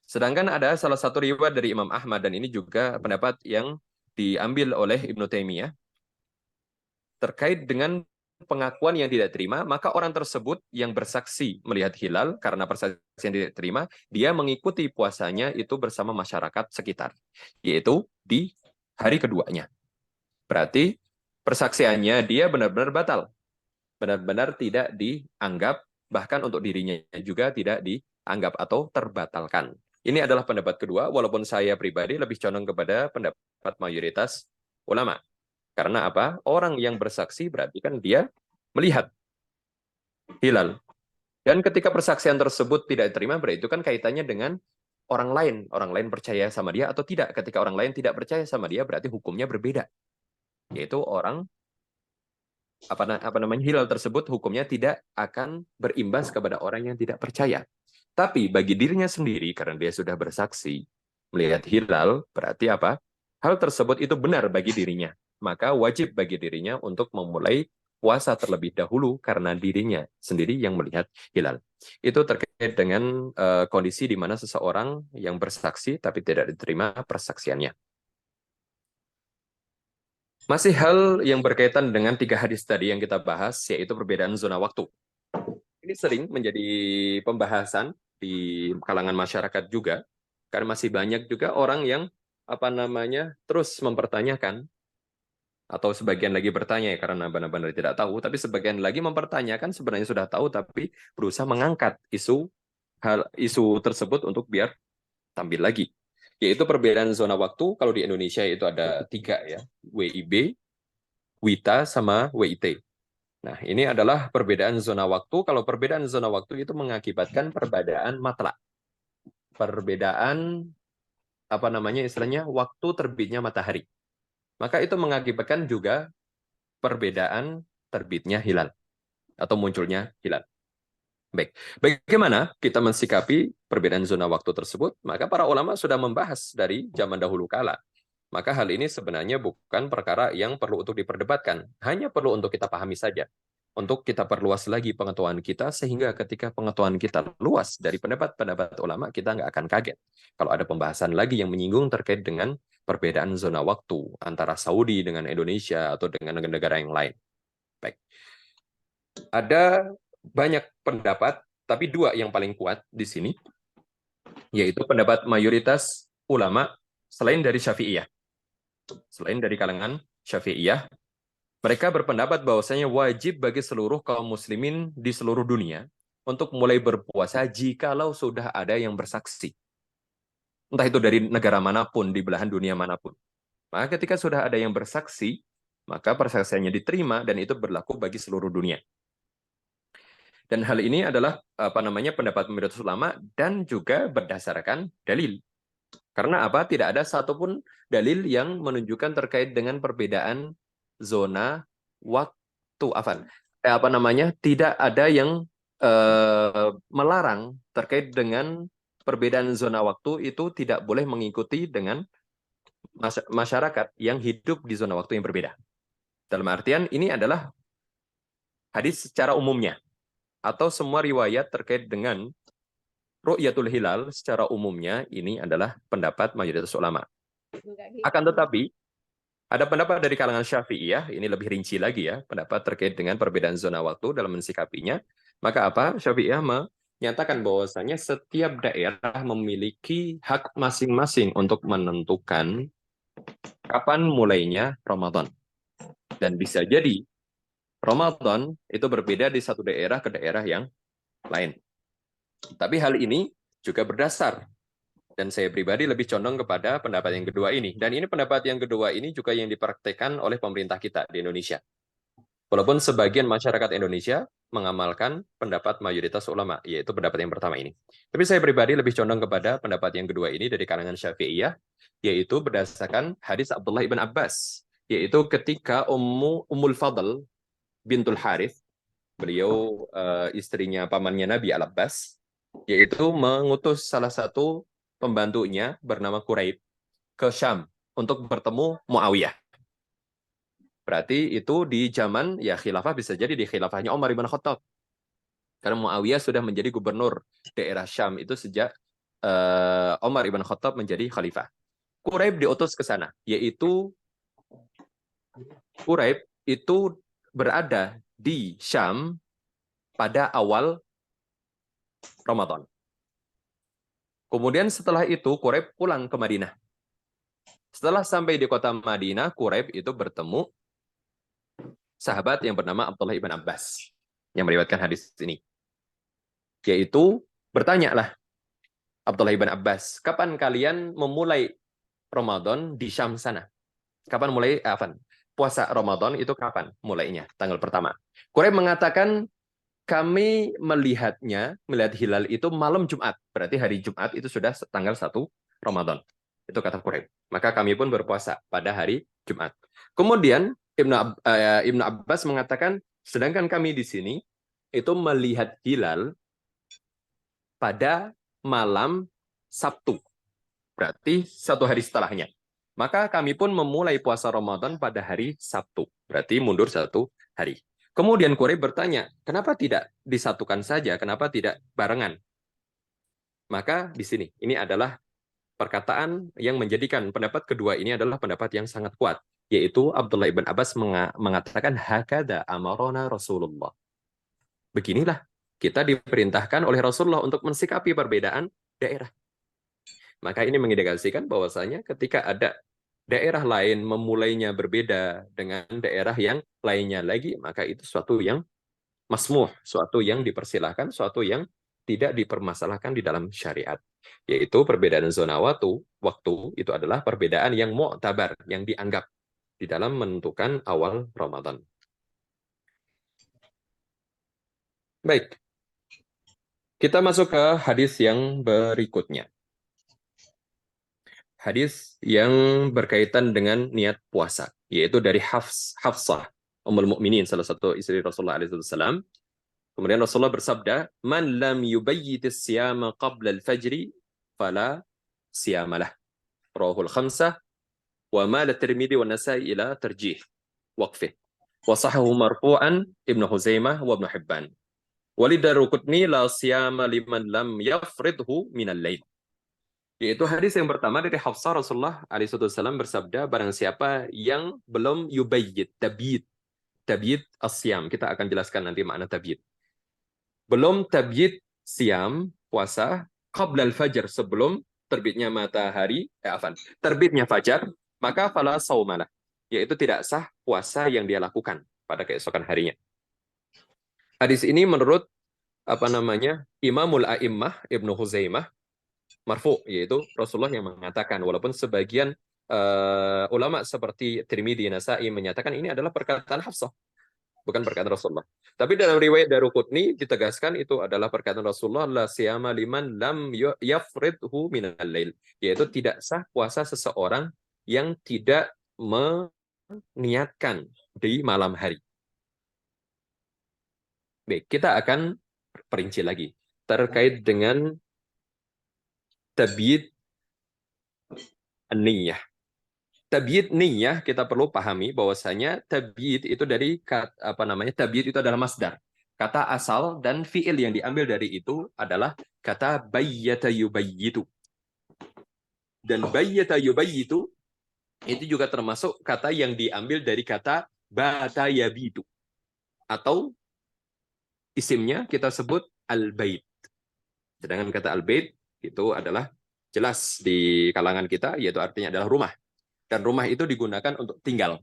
Sedangkan ada salah satu riwayat dari Imam Ahmad, dan ini juga pendapat yang diambil oleh Ibnu Taimiyah, terkait dengan pengakuan yang tidak terima, maka orang tersebut yang bersaksi melihat hilal karena persaksian yang tidak terima, dia mengikuti puasanya itu bersama masyarakat sekitar, yaitu di hari keduanya. Berarti persaksiannya dia benar-benar batal, benar-benar tidak dianggap, bahkan untuk dirinya juga tidak dianggap atau terbatalkan. Ini adalah pendapat kedua, walaupun saya pribadi lebih condong kepada pendapat mayoritas ulama. Karena apa? Orang yang bersaksi berarti kan dia melihat hilal. Dan ketika persaksian tersebut tidak diterima, berarti itu kan kaitannya dengan orang lain. Orang lain percaya sama dia atau tidak. Ketika orang lain tidak percaya sama dia, berarti hukumnya berbeda. Yaitu orang, hilal tersebut hukumnya tidak akan berimbas kepada orang yang tidak percaya. Tapi bagi dirinya sendiri, karena dia sudah bersaksi, melihat hilal, berarti apa? Hal tersebut itu benar bagi dirinya. Maka wajib bagi dirinya untuk memulai puasa terlebih dahulu karena dirinya sendiri yang melihat hilal. Itu terkait dengan kondisi di mana seseorang yang bersaksi tapi tidak diterima persaksiannya. Masih hal yang berkaitan dengan 3 hadis tadi yang kita bahas, yaitu perbedaan zona waktu. Ini sering menjadi pembahasan di kalangan masyarakat juga, karena masih banyak juga orang yang terus mempertanyakan, atau sebagian lagi bertanya ya, karena benar-benar tidak tahu, tapi sebagian lagi mempertanyakan sebenarnya sudah tahu tapi berusaha mengangkat isu tersebut untuk biar tampil lagi, yaitu perbedaan zona waktu. Kalau di Indonesia itu ada 3 ya, WIB, WITA, sama WIT. Nah, ini adalah perbedaan zona waktu. Kalau perbedaan zona waktu itu mengakibatkan perbedaan matlak. Perbedaan istilahnya waktu terbitnya matahari. Maka itu mengakibatkan juga perbedaan terbitnya hilal atau munculnya hilal. Baik, bagaimana kita mensikapi perbedaan zona waktu tersebut? Maka para ulama sudah membahas dari zaman dahulu kala. Maka hal ini sebenarnya bukan perkara yang perlu untuk diperdebatkan, hanya perlu untuk kita pahami saja. Untuk kita perluas lagi pengetahuan kita, sehingga ketika pengetahuan kita luas dari pendapat-pendapat ulama, kita nggak akan kaget kalau ada pembahasan lagi yang menyinggung terkait dengan perbedaan zona waktu antara Saudi dengan Indonesia atau dengan negara yang lain. Baik. Ada banyak pendapat, tapi dua yang paling kuat di sini, yaitu pendapat mayoritas ulama selain dari Syafi'iyah. Selain dari kalangan Syafi'iyah, mereka berpendapat bahwasanya wajib bagi seluruh kaum muslimin di seluruh dunia untuk mulai berpuasa jikalau sudah ada yang bersaksi. Entah itu dari negara manapun, di belahan dunia manapun. Maka ketika sudah ada yang bersaksi, maka persaksiannya diterima dan itu berlaku bagi seluruh dunia. Dan hal ini adalah pendapat mayoritas ulama dan juga berdasarkan dalil. Karena apa? Tidak ada satupun dalil yang menunjukkan terkait dengan perbedaan zona waktu. Tidak ada yang melarang terkait dengan perbedaan zona waktu itu tidak boleh mengikuti dengan masyarakat yang hidup di zona waktu yang berbeda. Dalam artian ini adalah hadis secara umumnya atau semua riwayat terkait dengan ru'yatul hilal secara umumnya ini adalah pendapat mayoritas ulama. Akan tetapi ada pendapat dari kalangan Syafi'iyah, ini lebih rinci lagi ya, pendapat terkait dengan perbedaan zona waktu dalam mensikapinya. Maka apa? Syafi'iyah menyatakan bahwasanya setiap daerah memiliki hak masing-masing untuk menentukan kapan mulainya Ramadan. Dan bisa jadi Ramadan itu berbeda di satu daerah ke daerah yang lain. Tapi hal ini juga berdasar. Dan saya pribadi lebih condong kepada pendapat yang kedua ini. Dan ini pendapat yang kedua ini juga yang dipraktekkan oleh pemerintah kita di Indonesia. Walaupun sebagian masyarakat Indonesia mengamalkan pendapat mayoritas ulama, yaitu pendapat yang pertama ini. Tapi saya pribadi lebih condong kepada pendapat yang kedua ini dari kalangan Syafi'iyah, yaitu berdasarkan hadis Abdullah ibn Abbas, yaitu ketika Ummul Fadl bintul Harith, beliau istrinya pamannya Nabi Al-Abbas, yaitu mengutus salah satu pembantunya bernama Quraib ke Syam untuk bertemu Muawiyah. Berarti itu di zaman ya khilafah bisa jadi di khilafahnya Umar ibn Khattab. Karena Muawiyah sudah menjadi gubernur daerah Syam itu sejak Umar ibn Khattab menjadi khalifah. Quraib diutus ke sana, yaitu Quraib itu berada di Syam pada awal Ramadan. Kemudian setelah itu Quraib pulang ke Madinah. Setelah sampai di kota Madinah, Quraib itu bertemu sahabat yang bernama Abdullah ibn Abbas yang meriwayatkan hadis ini. Yaitu bertanyalah Abdullah ibn Abbas, kapan kalian memulai Ramadan di Syam sana? Kapan mulai puasa Ramadan itu kapan mulainya? Tanggal pertama. Quraib mengatakan kami melihat hilal itu malam Jumat. Berarti hari Jumat itu sudah tanggal 1 Ramadan. Itu kata Quraib. Maka kami pun berpuasa pada hari Jumat. Kemudian Ibnu Abbas mengatakan, sedangkan kami di sini itu melihat hilal pada malam Sabtu. Berarti satu hari setelahnya. Maka kami pun memulai puasa Ramadan pada hari Sabtu. Berarti mundur satu hari. Kemudian Quraib bertanya, kenapa tidak disatukan saja? Kenapa tidak barengan? Maka di sini, ini adalah perkataan yang menjadikan pendapat kedua ini adalah pendapat yang sangat kuat. Yaitu Abdullah ibn Abbas mengatakan, hakada amarona Rasulullah. Beginilah kita diperintahkan oleh Rasulullah untuk mensikapi perbedaan daerah. Maka ini mengindikasikan bahwasanya ketika ada daerah lain memulainya berbeda dengan daerah yang lainnya lagi, maka itu suatu yang masmuh, suatu yang dipersilahkan, suatu yang tidak dipermasalahkan di dalam syariat. Yaitu perbedaan zona waktu itu adalah perbedaan yang mu'tabar, yang dianggap di dalam menentukan awal Ramadan. Baik, kita masuk ke hadis yang berikutnya. Hadis yang berkaitan dengan niat puasa, yaitu dari Hafsah, Ummul Mukminin, salah satu istri Rasulullah SAW. Kemudian Rasulullah bersabda, "Man lam yubayyitis siyama qabla al-fajri fala siyamalah." Rawahul khamsah wa mala Tirmidzi wa Nasa'i ila tarjih waqfih. Wa sahahu marfu'an Ibnu Huzaimah wa Ibnu Hibban. Walidarukutni la siyama liman lam yafridhu minal lail. Yaitu hadis yang pertama dari Hafsah, Rasulullah SAW bersabda, barang siapa yang belum yubayyid, tabiyid. tabyid as-siyam. Kita akan jelaskan nanti makna tabyid. Belum tabyid siam, puasa, qabla al-fajr, sebelum terbitnya matahari, terbitnya fajar, maka fala saumalah, yaitu tidak sah puasa yang dia lakukan pada keesokan harinya. Hadis ini menurut Imamul A'immah Ibnu Huzaimah marfu, yaitu Rasulullah yang mengatakan, walaupun sebagian ulama seperti Tirmidzi, Nasa'i menyatakan ini adalah perkataan Hafsah, bukan perkataan Rasulullah. Tapi dalam riwayat Daruqutni ditegaskan itu adalah perkataan Rasulullah, la siyama liman lam yafridhu minal lail, yaitu tidak sah puasa seseorang yang tidak meniatkan di malam hari. Baik, kita akan perinci lagi terkait dengan tabyid niyah. Tabyid niyah kita perlu pahami bahwasanya tabyid itu dari tabyid itu adalah masdar. Kata asal dan fiil yang diambil dari itu adalah kata bayyata yubayyitu. Dan bayyata yubayyitu itu juga termasuk kata yang diambil dari kata bata yabitu. Atau isimnya kita sebut al-bait. Sedangkan kata al-bait itu adalah jelas di kalangan kita, yaitu artinya adalah rumah. Dan rumah itu digunakan untuk tinggal,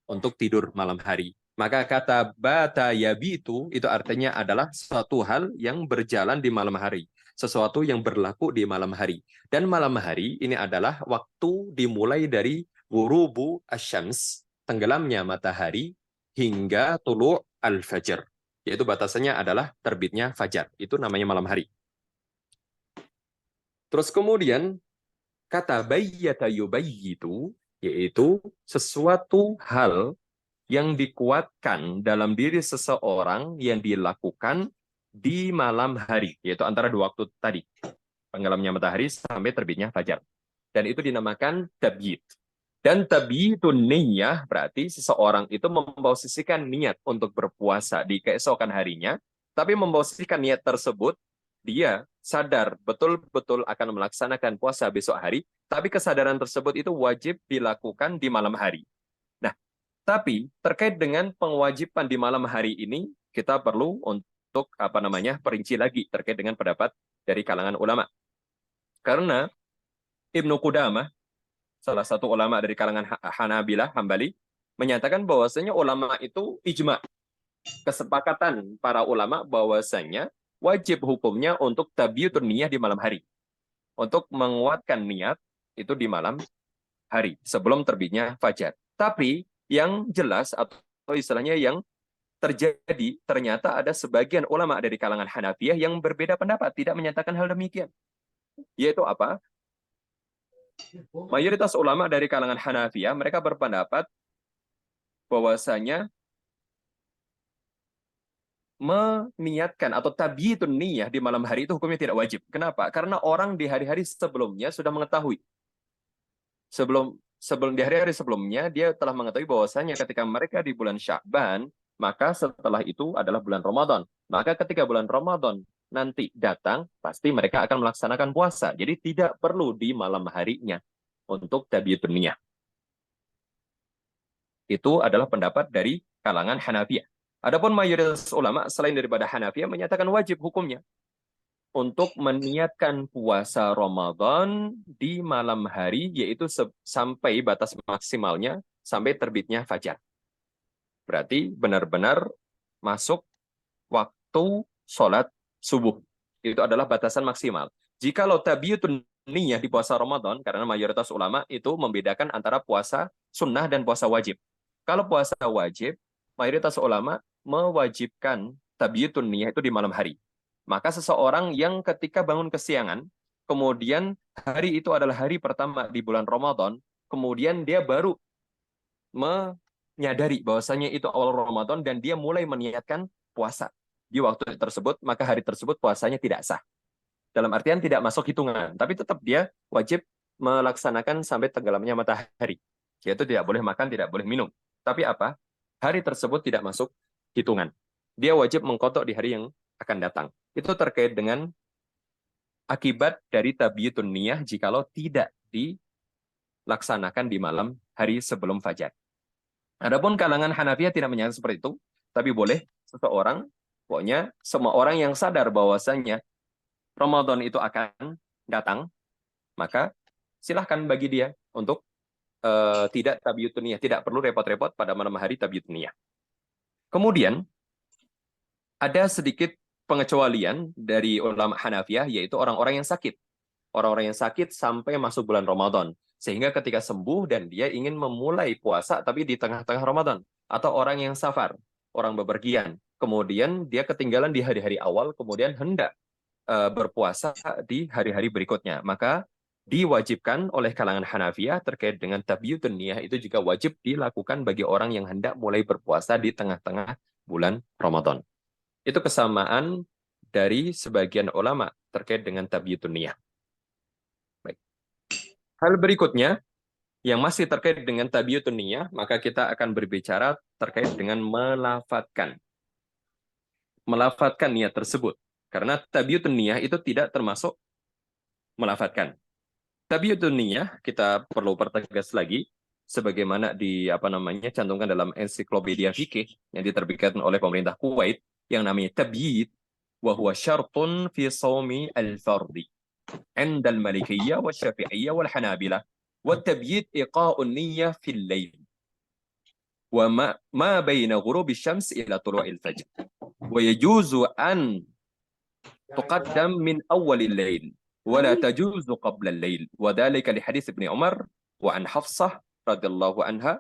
untuk tidur malam hari. Maka kata bata yabitu itu artinya adalah suatu hal yang berjalan di malam hari. Sesuatu yang berlaku di malam hari. Dan malam hari ini adalah waktu dimulai dari ghurubu asyams, tenggelamnya matahari, hingga tulu' al-fajr. Yaitu batasannya adalah terbitnya fajar. Itu namanya malam hari. Terus kemudian kata bayyata yubayyitu, yaitu sesuatu hal yang dikuatkan dalam diri seseorang yang dilakukan di malam hari, yaitu antara dua waktu tadi, tenggelamnya matahari sampai terbitnya fajar. Dan itu dinamakan tabyid. Dan tabyidun niyah berarti seseorang itu memposisikan niat untuk berpuasa di keesokan harinya, tapi memposisikan niat tersebut, dia sadar betul-betul akan melaksanakan puasa besok hari, tapi kesadaran tersebut itu wajib dilakukan di malam hari. Nah, tapi terkait dengan pengewajiban di malam hari ini, kita perlu untuk perinci lagi terkait dengan pendapat dari kalangan ulama. Karena Ibnu Qudamah, salah satu ulama dari kalangan Hanabilah, Hambali, menyatakan bahwasanya ulama itu ijma, kesepakatan para ulama bahwasanya wajib hukumnya untuk tabyidun niyah di malam hari. Untuk menguatkan niat itu di malam hari sebelum terbitnya fajar. Tapi yang jelas atau istilahnya yang terjadi, ternyata ada sebagian ulama dari kalangan Hanafiyah yang berbeda pendapat, tidak menyatakan hal demikian. Yaitu apa? Mayoritas ulama dari kalangan Hanafiyah, mereka berpendapat bahwasanya meniatkan atau tabyidun niyah di malam hari itu hukumnya tidak wajib. Kenapa? Karena orang di hari-hari sebelumnya sudah mengetahui. Sebelum di hari-hari sebelumnya dia telah mengetahui bahwasanya ketika mereka di bulan Sya'ban, maka setelah itu adalah bulan Ramadan. Maka ketika bulan Ramadan nanti datang, pasti mereka akan melaksanakan puasa. Jadi tidak perlu di malam harinya untuk tabyidun niyah. Itu adalah pendapat dari kalangan Hanafiyah. Adapun mayoritas ulama selain daripada Hanafiyah menyatakan wajib hukumnya untuk meniatkan puasa Ramadan di malam hari, yaitu sampai batas maksimalnya sampai terbitnya fajar. Berarti benar-benar masuk waktu sholat subuh. Itu adalah batasan maksimal. Jikalau tabyidun niyah di puasa Ramadan, karena mayoritas ulama itu membedakan antara puasa sunnah dan puasa wajib. Kalau puasa wajib, mayoritas ulama mewajibkan tabyidun niyah itu di malam hari. Maka seseorang yang ketika bangun kesiangan, kemudian hari itu adalah hari pertama di bulan Ramadan, kemudian dia baru menyadari bahwasanya itu awal Ramadan dan dia mulai meniatkan puasa di waktu tersebut, maka hari tersebut puasanya tidak sah. Dalam artian tidak masuk hitungan, tapi tetap dia wajib melaksanakan sampai tenggelamnya matahari. Yaitu tidak boleh makan, tidak boleh minum. Tapi apa? Hari tersebut tidak masuk hitungan. Dia wajib mengqadha di hari yang akan datang. Itu terkait dengan akibat dari tabyidun niyah jikalau tidak dilaksanakan di malam hari sebelum fajar. Adapun kalangan Hanafiyah tidak menyatakan seperti itu, tapi boleh seseorang, pokoknya semua orang yang sadar bahwasanya Ramadan itu akan datang, maka silahkan bagi dia untuk tidak tabiut niyah, tidak perlu repot-repot pada malam hari tabiut niyah. Kemudian ada sedikit pengecualian dari ulama Hanafiyah, yaitu orang-orang yang sakit. Orang-orang yang sakit sampai masuk bulan Ramadan. Sehingga ketika sembuh dan dia ingin memulai puasa tapi di tengah-tengah Ramadan. Atau orang yang safar, orang bepergian. Kemudian dia ketinggalan di hari-hari awal, kemudian hendak berpuasa di hari-hari berikutnya. Maka diwajibkan oleh kalangan Hanafiyah terkait dengan tabyutun niyah itu juga wajib dilakukan bagi orang yang hendak mulai berpuasa di tengah-tengah bulan Ramadan. Itu kesamaan dari sebagian ulama terkait dengan tabyutun niyah. Baik. Hal berikutnya yang masih terkait dengan tabyutun niyah, maka kita akan berbicara terkait dengan melafatkan niat tersebut. Karena tabyutun niyah itu tidak termasuk melafatkan. Tabyutun niyah kita perlu pertegas lagi sebagaimana cantumkan dalam ensiklopedia fikih yang diterbitkan oleh pemerintah Kuwait yang namanya tabyid wa huwa syartun fi shaumi al-fardhi 'inda al-malikiyyah wa syafi'iyyah wal hanabilah wa tabyid iqa'un niyyah fil lail wa ma baina ghurubi syams ila tulu'il fajr wa yajuzu an tuqaddam min awwalil lail ولا تجوز قبل الليل وذلك لحديث ابن عمر وعن حفصة رضي الله عنها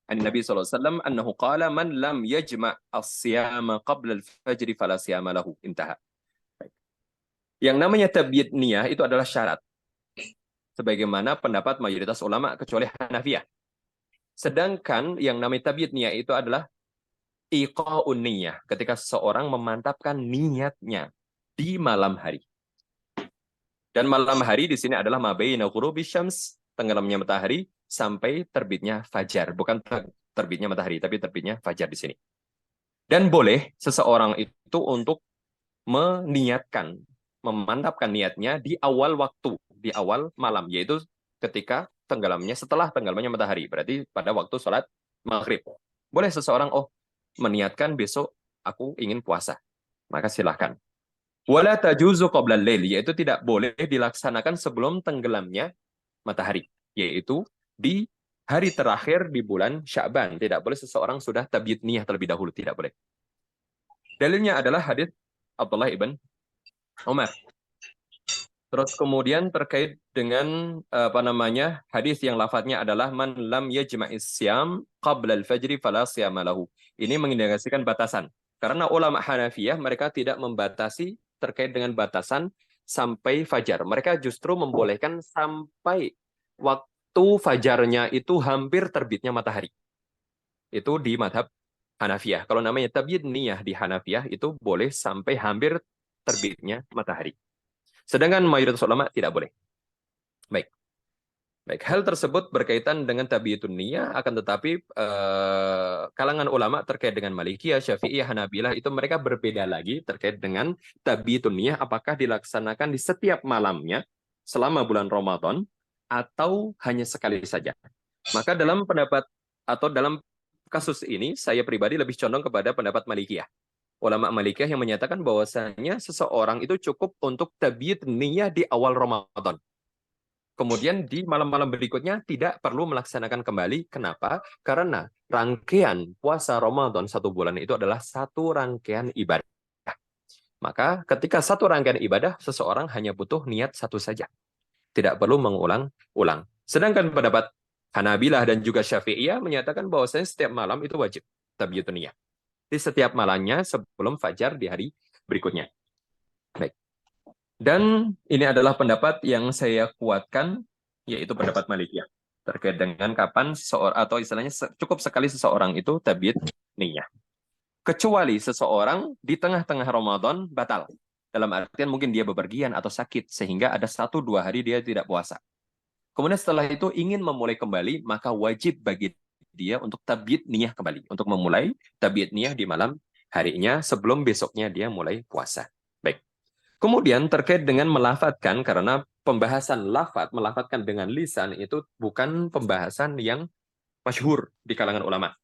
عن النبي صلى الله عليه وسلم أنه قال من لم يجمع الصيام قبل الفجر فلا صيام له انتهى. Yang namanya tabyid niyah itu adalah syarat sebagaimana pendapat mayoritas ulama kecuali Hanafiyah. Sedangkan yang namanya tabyid niyah itu adalah iqa'un niyah, ketika seseorang memantapkan niatnya di malam hari. Dan malam hari di sini adalah mabaina ghurubi syams, tenggelamnya matahari sampai terbitnya fajar, bukan terbitnya matahari tapi terbitnya fajar di sini. Dan boleh seseorang itu untuk meniatkan, memantapkan niatnya di awal waktu, di awal malam, yaitu ketika setelah tenggelamnya matahari, berarti pada waktu sholat maghrib. Boleh seseorang meniatkan besok aku ingin puasa, maka silahkan. Wala tajuzu qabla lail, yaitu tidak boleh dilaksanakan sebelum tenggelamnya matahari, yaitu di hari terakhir di bulan Sya'ban. Tidak boleh seseorang sudah tabyid niyah terlebih dahulu, tidak boleh. Dalilnya adalah hadis Abdullah ibn Umar. Terus kemudian terkait dengan hadis yang lafadznya adalah man lam yajma'is syam qabla al-fajri fala syama lahu. Ini mengindikasikan batasan. Karena ulama Hanafiyah mereka tidak membatasi terkait dengan batasan sampai fajar. Mereka justru membolehkan sampai waktu fajarnya itu hampir terbitnya matahari. Itu di madhab Hanafiyah. Kalau namanya tabyid niyah di Hanafiyah itu boleh sampai hampir terbitnya matahari. Sedangkan mayoritas ulama tidak boleh. Baik. Baik, hal tersebut berkaitan dengan tabiatun niyah, akan tetapi kalangan ulama terkait dengan Malikiyah, Syafi'iyah, Hanabilah itu mereka berbeda lagi terkait dengan tabiatun niyah, apakah dilaksanakan di setiap malamnya selama bulan Ramadan atau hanya sekali saja. Maka dalam pendapat atau dalam kasus ini saya pribadi lebih condong kepada pendapat Malikiyah. Ulama Malikiyah yang menyatakan bahwasanya seseorang itu cukup untuk tabiat niyah di awal Ramadan. Kemudian di malam-malam berikutnya tidak perlu melaksanakan kembali. Kenapa? Karena rangkaian puasa Ramadan 1 bulan itu adalah satu rangkaian ibadah. Maka ketika satu rangkaian ibadah, seseorang hanya butuh niat satu saja. Tidak perlu mengulang-ulang. Sedangkan pendapat Hanabilah dan juga Syafi'iyah menyatakan bahwasanya setiap malam itu wajib tabyutun niyah. Di setiap malamnya sebelum fajar di hari berikutnya. Baik. Dan ini adalah pendapat yang saya kuatkan, yaitu pendapat Malikiyah terkait dengan kapan seseorang atau istilahnya cukup sekali seseorang itu tabyid niyah. Kecuali seseorang di tengah-tengah Ramadan batal. Dalam artian mungkin dia bepergian atau sakit sehingga ada 1-2 hari dia tidak puasa. Kemudian setelah itu ingin memulai kembali, maka wajib bagi dia untuk tabyid niyah kembali, untuk memulai tabyid niyah di malam harinya sebelum besoknya dia mulai puasa. Baik. Kemudian terkait dengan melafatkan, karena pembahasan lafat, melafatkan dengan lisan itu bukan pembahasan yang masyhur di kalangan ulama.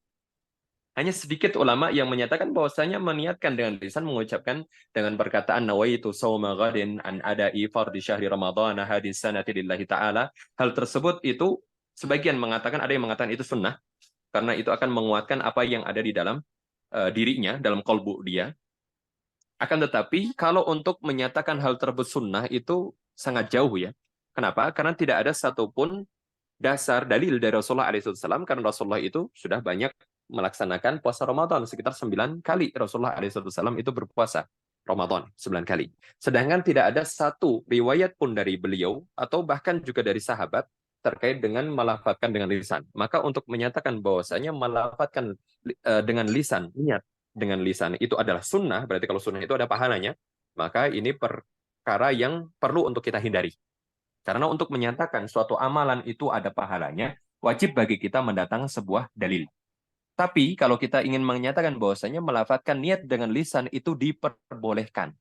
Hanya sedikit ulama yang menyatakan bahwasanya meniatkan dengan lisan, mengucapkan dengan perkataan nawaitu shauma ghadin an ada'i fardhi syahri ramadhan hadis sanati lillahi ta'ala. Hal tersebut itu sebagian mengatakan, ada yang mengatakan itu sunnah karena itu akan menguatkan apa yang ada di dalam dirinya, dalam kalbu dia. Akan tetapi kalau untuk menyatakan hal tersebut sunnah itu sangat jauh ya. Kenapa? Karena tidak ada satupun dasar dalil dari Rasulullah SAW, karena Rasulullah itu sudah banyak melaksanakan puasa Ramadan sekitar 9 kali. Rasulullah SAW itu berpuasa Ramadan 9 kali. Sedangkan tidak ada satu riwayat pun dari beliau atau bahkan juga dari sahabat terkait dengan melafadzkan dengan lisan. Maka untuk menyatakan bahwasanya melafadzkan dengan lisan, niat dengan lisan itu adalah sunnah, berarti kalau sunnah itu ada pahalanya, maka ini perkara yang perlu untuk kita hindari. Karena untuk menyatakan suatu amalan itu ada pahalanya, wajib bagi kita mendatang sebuah dalil. Tapi kalau kita ingin menyatakan bahwasanya melafadzkan niat dengan lisan itu diperbolehkan.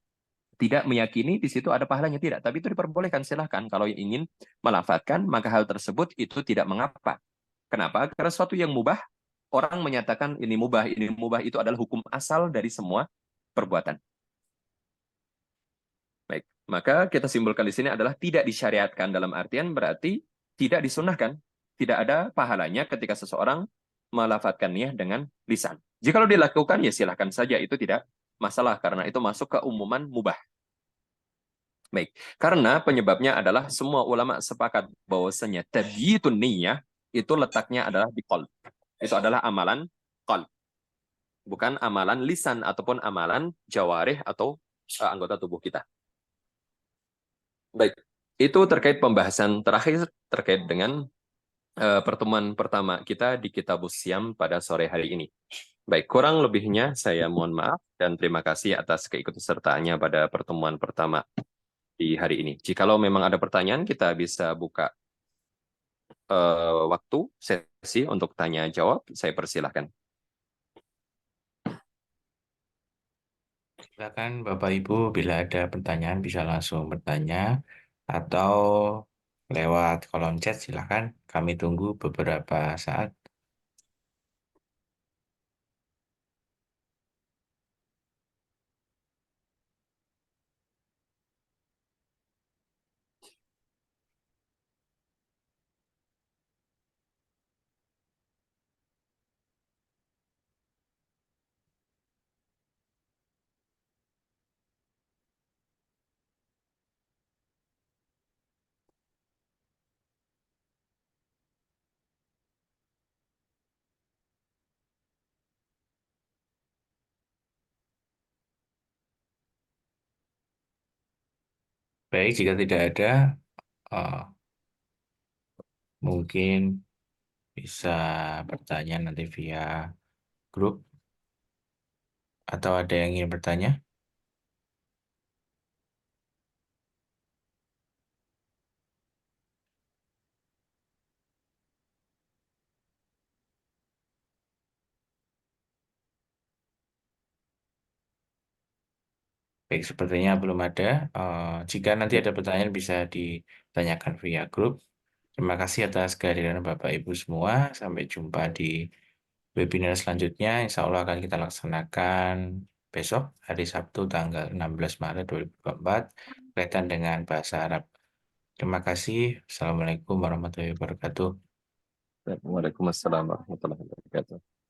Tidak meyakini di situ ada pahalanya, tidak. Tapi itu diperbolehkan, silahkan. Kalau ingin melafadzkan, maka hal tersebut itu tidak mengapa. Kenapa? Karena sesuatu yang mubah, orang menyatakan ini mubah itu adalah hukum asal dari semua perbuatan. Baik, maka kita simpulkan di sini adalah tidak disyariatkan dalam artian berarti tidak disunahkan. Tidak ada pahalanya ketika seseorang melafadzkannya dengan lisan. Jika dilakukan, ya silahkan saja. Itu tidak masalah karena itu masuk ke umuman mubah. Baik, karena penyebabnya adalah semua ulama sepakat bahwasanya tabyitun niyyah itu letaknya adalah di qalb. Itu adalah amalan qalb, bukan amalan lisan ataupun amalan jawarih atau anggota tubuh kita. Baik, itu terkait pembahasan terakhir terkait dengan pertemuan pertama kita di Kitabus Syam pada sore hari ini. Baik, kurang lebihnya saya mohon maaf dan terima kasih atas keikutsertaannya pada pertemuan pertama di hari ini. Jikalau memang ada pertanyaan, kita bisa buka waktu sesi untuk tanya jawab. Saya persilahkan. Silakan Bapak Ibu, bila ada pertanyaan bisa langsung bertanya atau lewat kolom chat silakan. Kami tunggu beberapa saat. Baik, jika tidak ada, eh, mungkin bisa bertanya nanti via grup atau ada yang ingin bertanya? Baik, sepertinya belum ada. Jika nanti ada pertanyaan bisa ditanyakan via grup. Terima kasih atas kehadiran Bapak Ibu semua. Sampai jumpa di webinar selanjutnya. Insya Allah akan kita laksanakan besok, hari Sabtu, tanggal 16 Maret 2024, berkaitan dengan bahasa Arab. Terima kasih. Assalamualaikum warahmatullahi wabarakatuh. Waalaikumsalam warahmatullahi wabarakatuh.